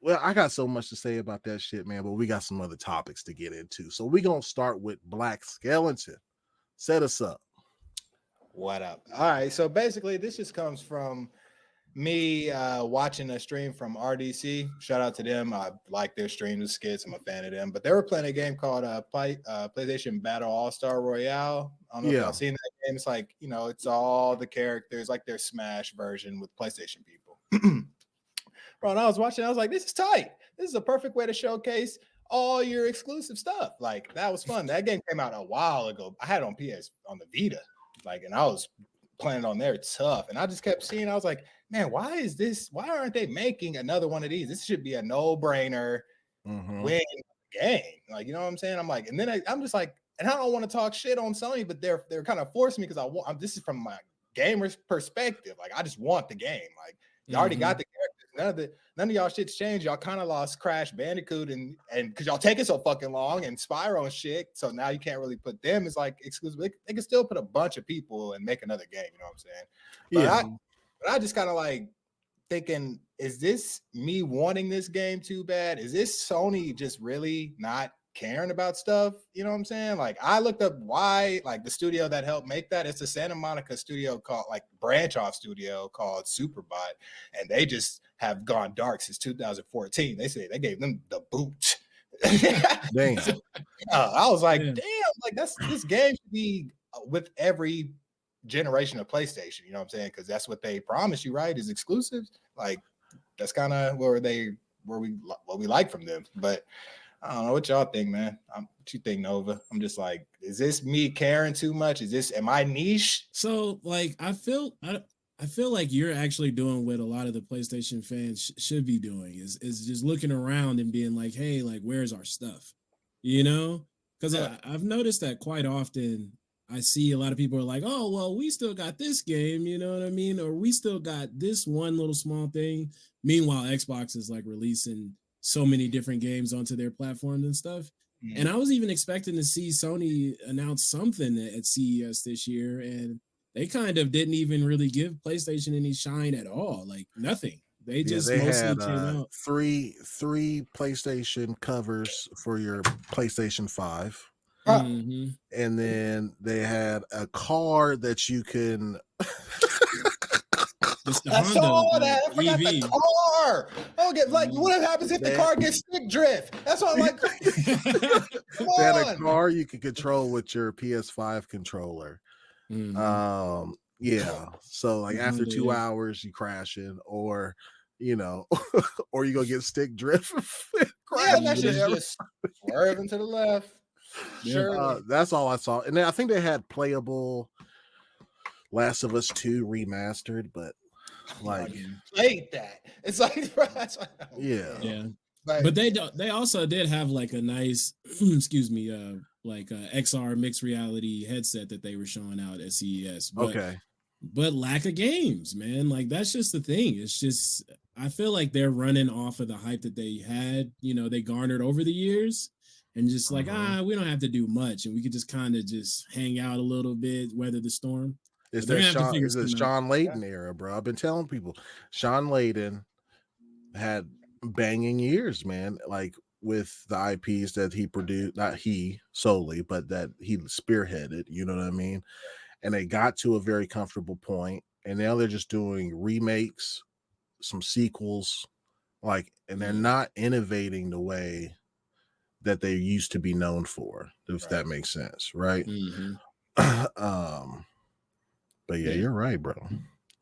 Well, I got so much to say about that shit, man, but we got some other topics to get into. So we're gonna start with Blaqq Skellington. Set us up. What up? All right. So basically, this just comes from me watching a stream from RDC. Shout out to them. I like their streams and skits. I'm a fan of them. But they were playing a game called PlayStation Battle All-Star Royale. I don't know if Yeah. y'all seen that game. It's like, it's all the characters, like their Smash version with PlayStation people. Bro, and I was watching, I was like, this is tight. This is a perfect way to showcase all your exclusive stuff. Like, that was fun. That game came out a while ago. I had it on the Vita. Like, and I was playing on there tough. And I just kept seeing, I was like, man, why aren't they making another one of these? This should be a no-brainer win game. Like, you know what I'm saying? I'm like, and then I'm just like, and I don't want to talk shit on Sony, but they're kind of forcing me because this is from my gamer's perspective. Like, I just want the game. Like, you already got the characters. None of y'all shit's changed. Y'all kind of lost Crash Bandicoot and because y'all taking so fucking long and Spyro and shit. So now you can't really put them as like exclusive. They can still put a bunch of people and make another game. You know what I'm saying? But I just kind of like thinking, is this me wanting this game too bad? Is this Sony just really not caring about stuff? You know what I'm saying? Like, I looked up why, like, the studio that helped make that, it's a Santa Monica studio called, like, branch off studio called Superbot, and they just have gone dark since 2014. They say they gave them the boot. Damn. So, I was like, damn, like, this game should be with every generation of PlayStation. You know what I'm saying? Because that's what they promise you, right? Is exclusives. Like, that's kind of what we like from them. But I don't know what y'all think, man. What you think, Nova? I'm just like, is this me caring too much? Am I niche? So, like, I feel like you're actually doing what a lot of the PlayStation fans should be doing is just looking around and being like, hey, like, where's our stuff? You know? Because I've noticed that quite often. I see a lot of people are like, oh, well, we still got this game, you know what I mean? Or we still got this one little small thing. Meanwhile, Xbox is like releasing so many different games onto their platforms and stuff. And I was even expecting to see Sony announce something at CES this year, and they kind of didn't even really give PlayStation any shine at all, like nothing. They just mostly had, came out three PlayStation covers for your PlayStation 5. Mm-hmm. And then they had a car that you can. I saw that. I forgot the car. Oh, like, what happens if the car gets stick drift? That's what I'm like. They had a car you could control with your PS5 controller. Yeah. So like after 2 hours, you crashing, or or you go get stick drift. Yeah, that shit's just swerving to the left. Sure. That's all I saw. And then I think they had playable Last of Us 2 remastered, but like played that. It's like yeah. But they also did have like a nice excuse me, like XR mixed reality headset that they were showing out at CES. But lack of games, man. Like, that's just the thing. It's just, I feel like they're running off of the hype that they had, they garnered over the years. And just like, we don't have to do much, and we could just kind of just hang out a little bit, weather the storm. It's the Sean Layden era, bro. I've been telling people, Sean Layden had banging years, man. Like, with the IPs that he produced, not he solely, but that he spearheaded. You know what I mean? And they got to a very comfortable point, and now they're just doing remakes, some sequels, like, and they're not innovating the way that they used to be known for, if that makes sense, right? But yeah, you're right, bro.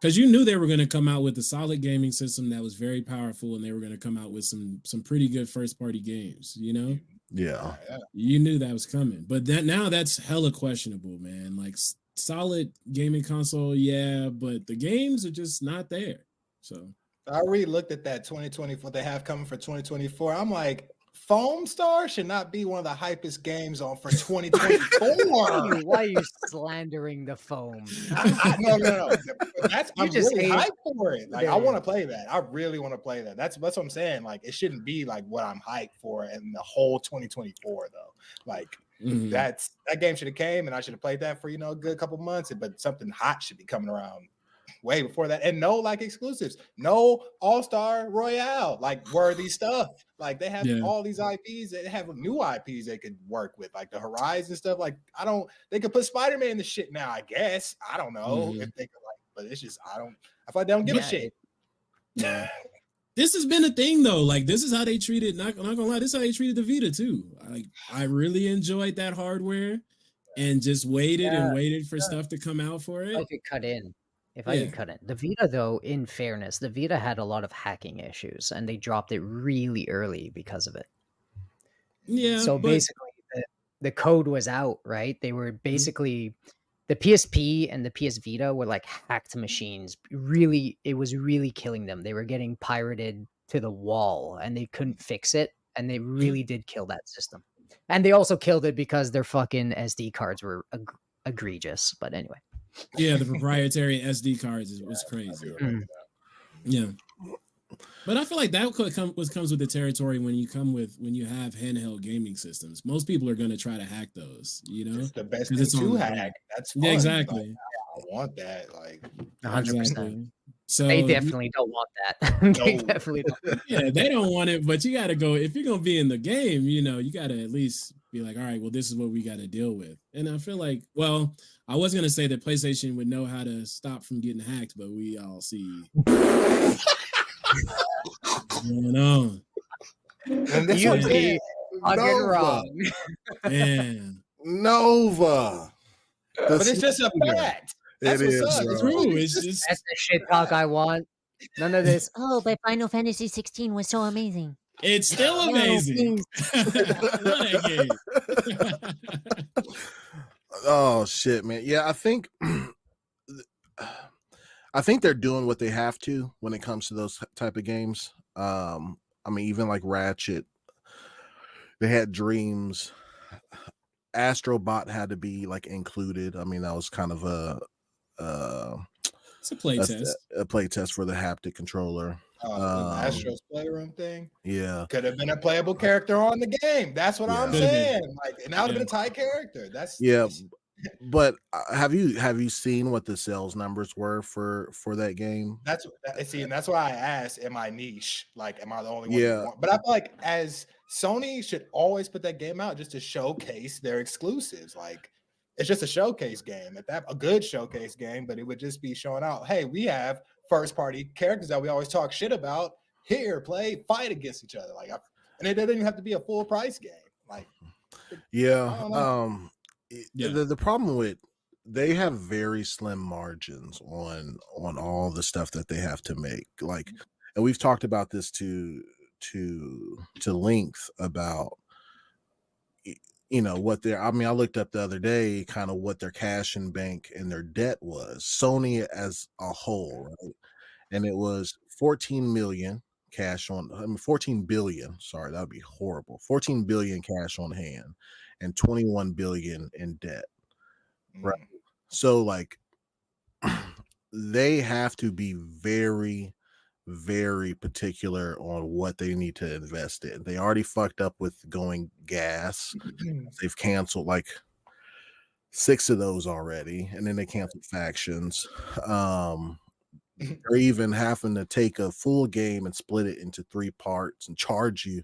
Because you knew they were going to come out with a solid gaming system that was very powerful, and they were going to come out with some pretty good first party games. Yeah, you knew that was coming. But now that's hella questionable, man. Like, solid gaming console, yeah, but the games are just not there. So I already looked at that 2024 they have coming for 2024. I'm like, Foam Star should not be one of the hypest games on for 2024. Why are you slandering the Foam? No. I'm really hyped for it. Like, I want to play that. I really want to play that. That's what I'm saying. Like, it shouldn't be like what I'm hyped for in the whole 2024 though. Like, that game should have came, and I should have played that for a good couple months. But something hot should be coming around way before that, and no like exclusives, no All-Star Royale like worthy stuff. Like they have all these IPs, they have new IPs they could work with, like the Horizon stuff. Like they could put Spider-Man in the shit now, I guess. I don't know if they could but it's just I feel like they don't give a shit. Yeah. This has been a thing though. Like this is how they treated. Not gonna lie, this is how they treated the Vita too. Like I really enjoyed that hardware, and just waited and waited for stuff to come out for it. If I could cut in, the Vita though, in fairness, the Vita had a lot of hacking issues, and they dropped it really early because of it. Yeah. So basically, the code was out, right? They were basically. The PSP and the PS Vita were like hacked machines. Really, it was really killing them. They were getting pirated to the wall, and they couldn't fix it. And they really did kill that system. And they also killed it because their fucking SD cards were egregious. But anyway. Yeah, the proprietary SD cards was crazy. Yeah. But I feel like that comes with the territory when you have handheld gaming systems. Most people are going to try to hack those, you know? It's the best thing to hack. That's fun. Yeah, exactly. Like, I want that. Like 100%. Exactly. So they definitely don't want that. They definitely don't. Yeah, they don't want it, but you got to go. If you're going to be in the game, you know, you got to at least be like, all right, well, this is what we got to deal with. And I feel like, well, I was going to say that PlayStation would know how to stop from getting hacked, but we all see what's going on. And this would be fucking wrong. Man. Nova. But it's just a fact. That's it is. It's true. It's just that's the shit talk I want. None of this. Oh, but Final Fantasy 16 was so amazing. It's still amazing. Oh shit, man. Yeah, I think they're doing what they have to when it comes to those type of games. I mean, even like Ratchet, they had Dreams. Astrobot had to be like included. I mean, that was kind of it's a play test. A play test for the haptic controller. The Astro's Playroom thing. Yeah, could have been a playable character on the game. That's what I'm saying. Like, and that would have been a tight character. That's But have you seen what the sales numbers were for that game? And that's why I asked, am I niche? Like, am I the only one? Yeah. But I feel like as Sony should always put that game out just to showcase their exclusives. Like, it's just a showcase game. A good showcase game, but it would just be showing out, hey, we have first party characters that we always talk shit about. Here, fight against each other. Like, and it doesn't even have to be a full price game. Like, the problem with they have very slim margins on all the stuff that they have to make. Like, and we've talked about this to length about what I looked up the other day kind of what their cash in bank and their debt was, Sony as a whole, right? And it was 14 million cash on 14 billion, sorry, that would be horrible. 14 billion cash on hand and 21 billion in debt. Right. So like they have to be very, very particular on what they need to invest in. They already fucked up with going gas. They've canceled like 6 of those already, and then they canceled factions. They're even having to take a full game and split it into 3 parts and charge you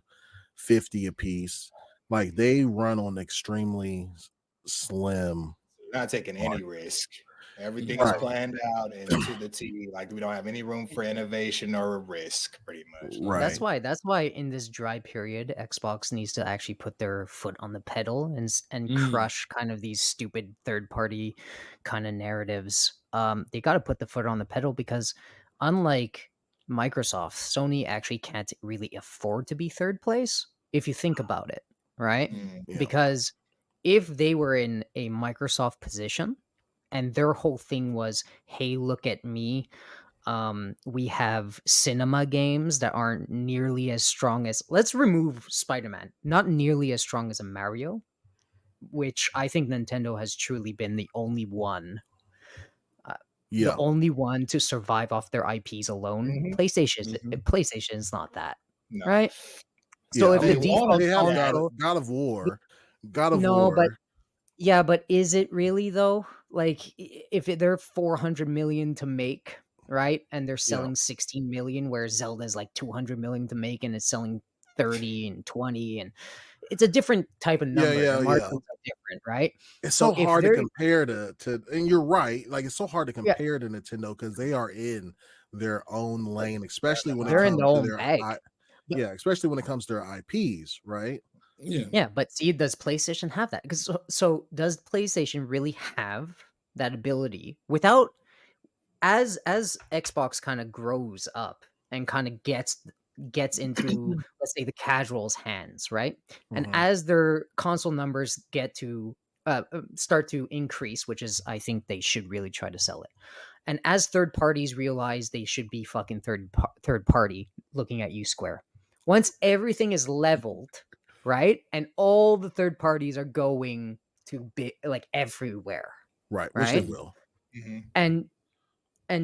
$50 a piece. Like, they run on extremely slim. Not taking any risk. Everything is planned out and to the T. Like, we don't have any room for innovation or risk, pretty much. Right. That's why in this dry period, Xbox needs to actually put their foot on the pedal and crush kind of these stupid third-party kind of narratives. They got to put the foot on the pedal because unlike Microsoft, Sony actually can't really afford to be third place if you think about it, right? Yeah. Because if they were in a Microsoft position and their whole thing was, hey, look at me, we have cinema games that aren't nearly as strong as, let's remove Spider-Man, not nearly as strong as a Mario, which I think Nintendo has truly been the only one the only one to survive off their IPs alone. PlayStation is not that, right? So if the default they have God of War, Yeah, but is it really though? Like, if they're 400 million to make, right? And they're Yeah. selling 16 million, where Zelda's like 200 million to make and it's selling 30 and 20, and it's a different type of Yeah, number. The yeah, yeah. margins are different, right? It's So so if hard to they're compare and you're right. Like it's so hard to yeah, compare to Nintendo because they are in their own lane, especially when it they're in their comes to own their bag. But yeah, especially when it comes to their IPs, right? yeah, Yeah, but see, does PlayStation have that? Because so does PlayStation really have that ability without as Xbox kind of grows up and kind of gets into, let's say, the casuals' hands, right? And Mhm. as their console numbers get to start to increase, which is I think they should really try to sell it. And as third parties realize they should be fucking third party looking at you, Square. Once everything is leveled, right? And all the third parties are going to be like everywhere, Right, which they right? will. Mhm. And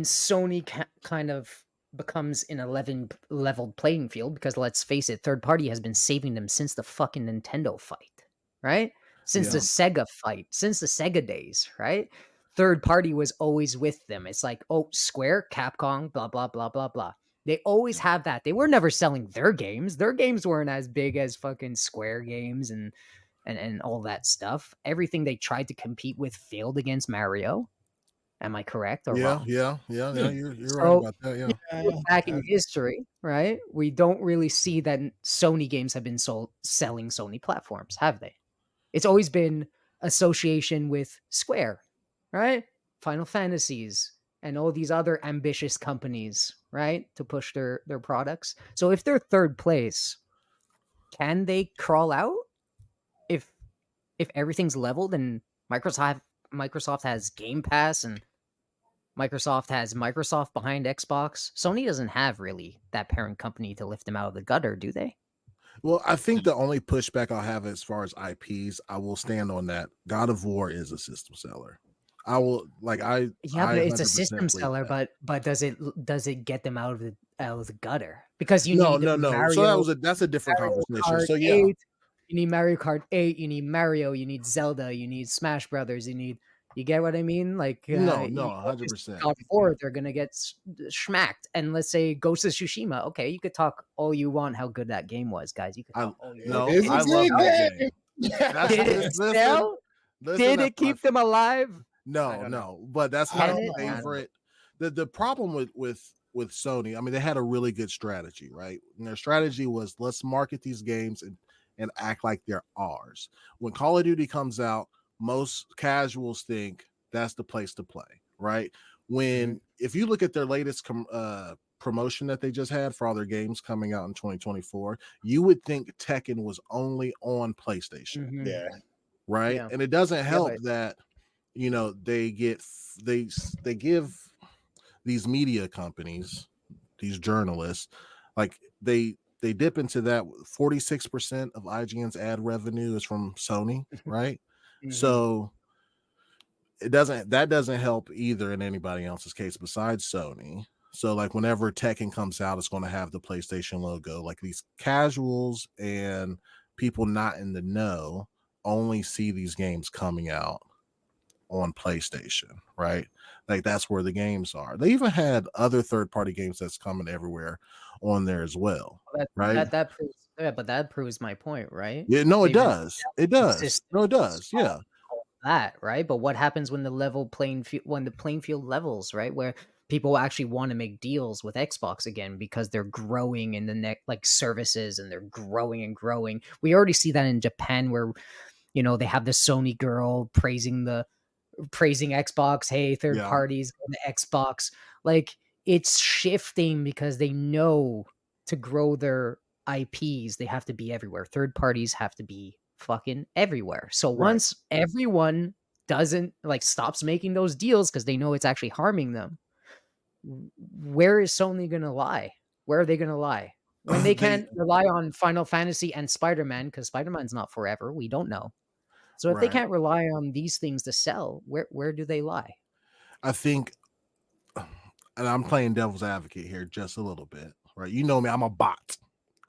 Sony kind of becomes an 11 leveled playing field, because let's face it, third party has been saving them since the fucking Nintendo fight, right? Since the Yeah. Sega fight, since the Sega days, right? Third party was always with them. It's like, oh, Square, Capcom, blah blah blah blah blah. They always have that. They were never selling their games. Their games weren't as big as fucking Square games and all that stuff. Everything they tried to compete with failed against Mario. Am I correct or Yeah, wrong? yeah, yeah, yeah. yeah. You're right So, about that. if Yeah. you look back in history, right, we don't really see that Sony games have been selling Sony platforms, have they? It's always been association with Square, right? Final Fantasies and all these other ambitious companies, right, to push their products. So if they're third place, can they crawl out if everything's leveled and Microsoft has Game Pass and Microsoft has Microsoft behind Xbox? Sony doesn't have really that parent company to lift them out of the gutter, do they? Well, I think the only pushback I'll have as far as IPs, I will stand on that. God of War is a system seller. I will like Yeah, but I it's a 100% system believe seller, that. but does it get them out of the gutter? Because you No, need no, no. So Mario that's a different Mario conversation. Kart So yeah, 8, you need Mario Kart 8, you need Mario, you need Zelda, you need Smash Brothers, you get what I mean? Like, no, you no, focus 100%. God of War, they're gonna get schmacked. And let's say Ghost of Tsushima, okay, you could talk all you want how good that game was, guys. You could I talk all you It want. no, is a I love good that game. game. That's Did it listen, sell? listen. Did That's it my keep them alive? I no, don't know. no, but that's I my Can don't it? know. I don't know. favorite. The problem with Sony, I mean, they had a really good strategy, right? And their strategy was let's market these games and act like they're ours. When Call of Duty comes out, most casuals think that's the place to play, right? When if you look at their latest promotion that they just had for all their games coming out in 2024, you would think Tekken was only on PlayStation, Mhm. Yeah. right? Yeah. And it doesn't Yeah, help but that they they give these media companies, these journalists, like they dip into that. 46% of IGN's ad revenue is from Sony, right? Mhm. So that doesn't help either in anybody else's case besides Sony. So like whenever Tekken comes out, it's going to have the PlayStation logo. Like these casuals and people not in the know only see these games coming out on PlayStation, right? Like that's where the games are. They even had other third-party games that's coming everywhere on there as well, That right? that proves, yeah, but that proves my point, right? Yeah, no, it They've been does. It does. No, it systems, does. Yeah. all that, right? But what happens when the playing field levels, right? Where people actually want to make deals with Xbox again because they're growing in the like services, and they're growing and growing. We already see that in Japan, where they have the Sony girl praising Xbox. Hey, third Yeah. parties on the Xbox. Like, it's shifting because they know to grow their IPs, they have to be everywhere. Third parties have to be fucking everywhere. So Right. once everyone doesn't like stops making those deals because they know it's actually harming them, where is Sony gonna lie? Where are they gonna lie? When they They can't rely on Final Fantasy and Spider-Man, because Spider-Man's not forever, we don't know. So if they right. can't rely on these things to sell, where do they lie? I think and I'm playing devil's advocate here just a little bit, right? You know me, I'm a bot.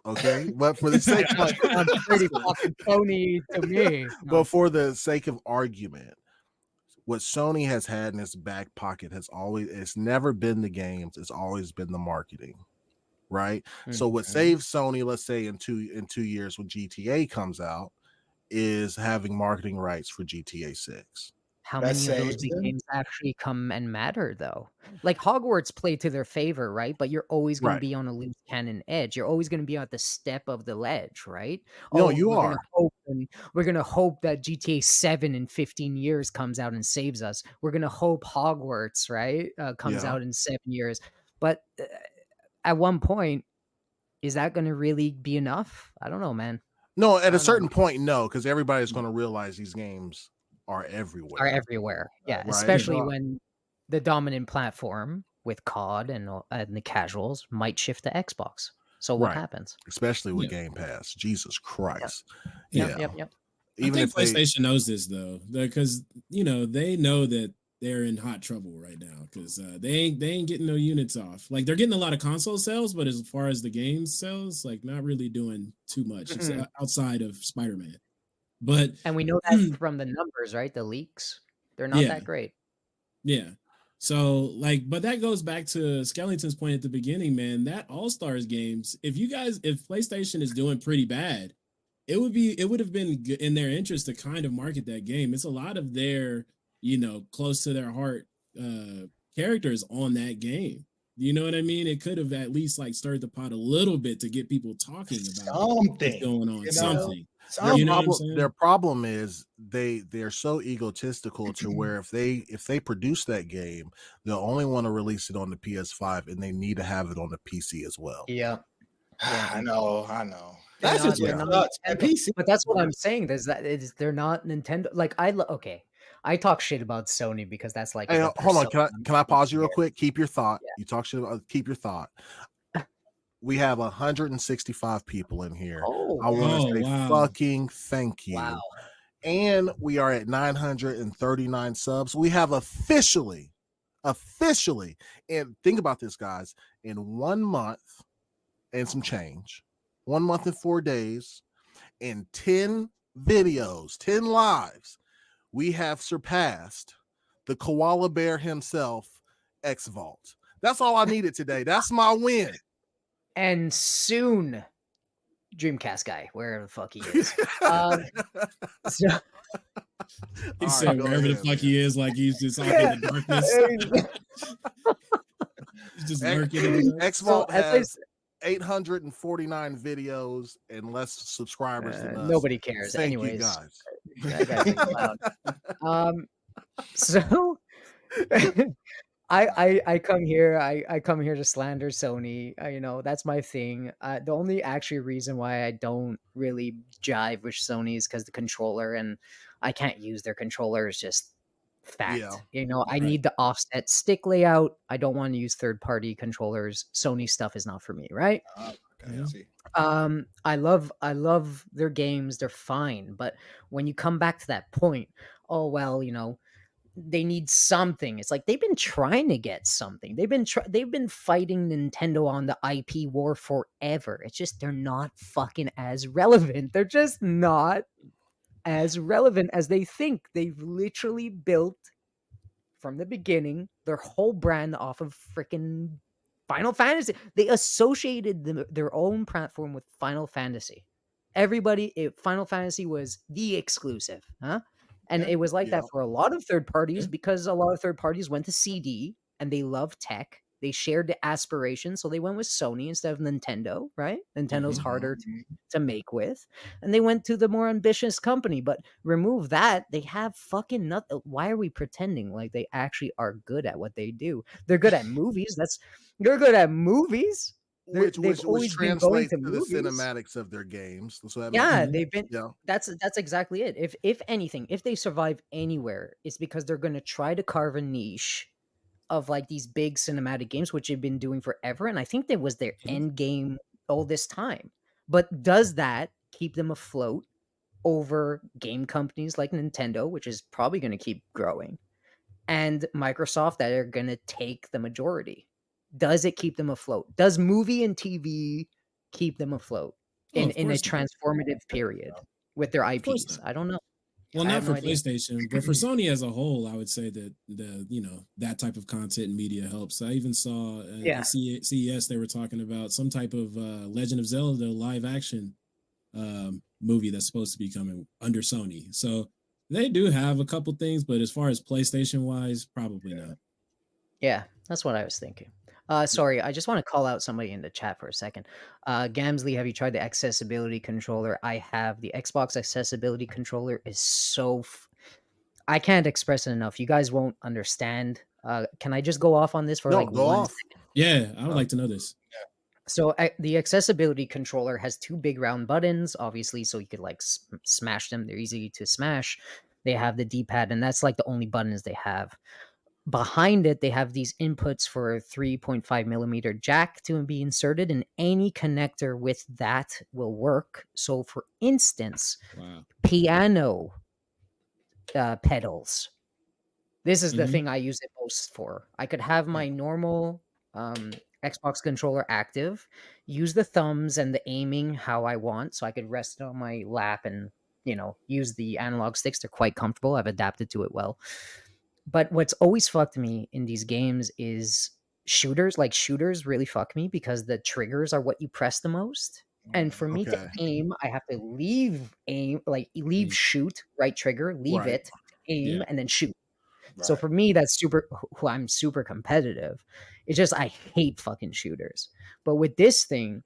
Okay, but for the sake That sounds pretty fucking phony to me. but for the sake of argument, what Sony has had in its back pocket it's never been the games, it's always been the marketing, right? So what saves Sony, let's say in 2 years when GTA comes out, is having marketing rights for GTA 6. How That many of those saves big them. games actually come and matter though? Like Hogwarts played to their favor, right? But you're always going to Right. be on a loose cannon edge. You're always going to be at the step of the ledge, right? No, Oh, you are. we're gonna hope that GTA 7 in 15 years comes out and saves us. We're gonna hope Hogwarts, right, comes Yeah. out in 7 years. But at one point, is that gonna really be enough? I don't know, man. No, I at a don't know. certain point, no, because everybody's going to realize these games are Are everywhere, everywhere. Yeah, right? especially when the dominant platform with COD and the casuals might shift to Xbox. So what Right. happens? Especially with Yeah. Game Pass. Jesus Christ. Yep, Yeah. yep. I Even think if they, PlayStation knows this though, because they know that they're in hot trouble right now because they ain't getting no units off. Like they're getting a lot of console sales, but as far as the game sales, like not really doing too much outside of Spider-Man. But And we know that from the numbers, right? The leaks. They're not that great. Yeah. So but that goes back to Skellington's point at the beginning, man. That All-Stars games, if PlayStation is doing pretty bad, it would have been in their interest to kind of market that game. It's a lot of their, close to their heart characters on that game. You know what I mean? It could have at least stirred the pot a little bit to get people talking about what's going on. Something. You know what I'm saying? Their problem is they're so egotistical to where if they produce that game, they'll only want to release it on the PS5 and they need to have it on the PC as well. Yeah. I know. They're That's just not what sucks. Nintendo. PC. But that's what I'm saying. They're not Nintendo. Like okay. I talk shit about Sony because that's like Hey, hold on. persona Can I pause you real here. quick? Keep your thought. Yeah. You talk shit about keep your thought. We have 165 people in here. I want to say fucking thank you. Wow. And we are at 939 subs. We have officially, and think about this, guys, in 1 month and some change, 1 month and 4 days, and 10 videos, 10 lives, we have surpassed the koala bear himself, X Vault. That's all I needed today. That's my win. And soon, Dreamcast guy, wherever the fuck he is. So, he said wherever the fuck he is, like he's just off in the darkness. He's just lurking. X Vault has 849 videos and less subscribers than us. Nobody cares. Thank Anyways, you guys. That guy's loud. So I come here. I come here to slander Sony. That's my thing. The only actually reason why I don't really jive with Sony is because the controller, and I can't use their controller. Is just fact. Yeah. I need the offset stick layout. I don't want to use third-party controllers. Sony stuff is not for me, right? Okay, I see. I love their games. They're fine, but when you come back to that point, oh well, they need something. It's like they've been trying to get something. They've been fighting Nintendo on the IP war forever. It's just they're not fucking as relevant. They're just not as relevant as they think. They've literally built from the beginning their whole brand off of freaking Final Fantasy. They associated their own platform with Final Fantasy. Final Fantasy was the exclusive, huh? And it was like that for a lot of third parties because a lot of third parties went to CD and they love tech. They shared the aspiration, so they went with Sony instead of Nintendo, right? Nintendo's harder to make with. And they went to the more ambitious company, but remove that, they have fucking nothing. Why are we pretending like they actually are good at what they do? They're good at movies. They're good at movies. Which translates to the movies. cinematics of their games. So they've been. Yeah. That's exactly it. If anything, if they survive anywhere, it's because they're going to try to carve a niche of like these big cinematic games, which they've been doing forever, and I think that was their end game all this time. But does that keep them afloat over game companies like Nintendo, which is probably going to keep growing, and Microsoft that are going to take the majority? Does it keep them afloat? Does movie and TV keep them afloat Oh, in of a course not. transformative period with their Of course IPs? not. I don't know. Well, I not have for no idea. PlayStation, but for Sony as a whole, I would say that that type of content and media helps. I even saw Yeah. at CES they were talking about some type of Legend of Zelda live action movie that's supposed to be coming under Sony. So they do have a couple things, but as far as PlayStation wise, probably not. Yeah, that's what I was thinking. Sorry, I just want to call out somebody in the chat for a second. Gamsley, have you tried the accessibility controller? I have. The Xbox accessibility controller is so. I can't express it enough. You guys won't understand. Can I just go off on this for No, like go 1 off. second? Yeah, I would like to know this. So the accessibility controller has 2 big round buttons, obviously, so you could like smash them. They're easy to smash. They have the D-pad, and that's like the only buttons they have. Behind it, they have these inputs for a 3.5 millimeter jack to be inserted, and any connector with that will work. So, for instance, Wow. piano pedals. This is the Mhm. thing I use it most for. I could have my normal Xbox controller active, use the thumbs and the aiming how I want, so I could rest on my lap and use the analog sticks. They're quite comfortable. I've adapted to it well. But what's always fucked me in these games is shooters. Like shooters really fuck me because the triggers are what you press the most. And for me to Okay. aim, I have to leave aim, like leave shoot, right trigger, leave Right. it, aim, Yeah. and then shoot. Right. So for me, that's I'm super competitive. It's just I hate fucking shooters. But with this thing,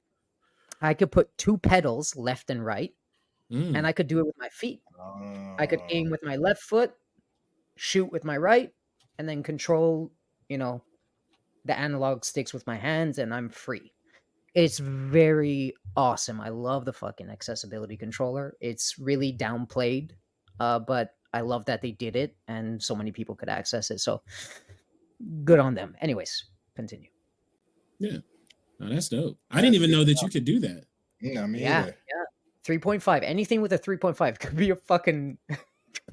I could put 2 pedals left and right, and I could do it with my feet. I could aim with my left foot, shoot with my right, and then control, the analog sticks with my hands, and I'm free. It's very awesome. I love the fucking accessibility controller. It's really downplayed, but I love that they did it, and so many people could access it. So good on them. Anyways, continue. Yeah. Oh, that's dope. I didn't even know that you could do that. No, me Yeah, either. yeah. 3.5. Anything with a 3.5 could be a fucking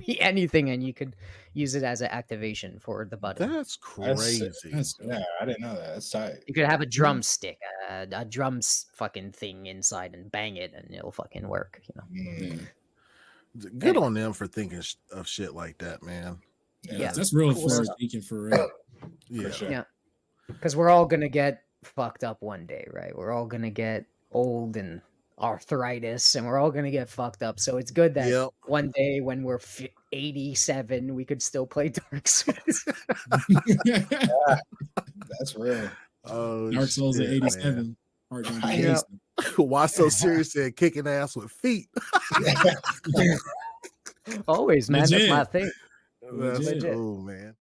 be anything, and you could use it as an activation for the button. That's crazy. That's dope. Yeah, I didn't know that. That's tight. You could have a drumstick, a drums fucking thing inside, and bang it, and it'll fucking work. Yeah. Good on them for thinking of shit like that, man. Yeah. That's real Cool forward stuff. thinking for real. Yeah. For sure. Yeah, because we're all gonna get fucked up one day, right? We're all gonna get old and arthritis, and we're all gonna get fucked up. So it's good that Yep. one day when we're 87, we could still play Dark Souls. That's real. Oh, Dark Souls at shit, 87. man. Heart gonna be Yeah. racing. Why so serious and kicking ass with feet? Always, man. That's my Legit. thing. That's Legit. cool, man.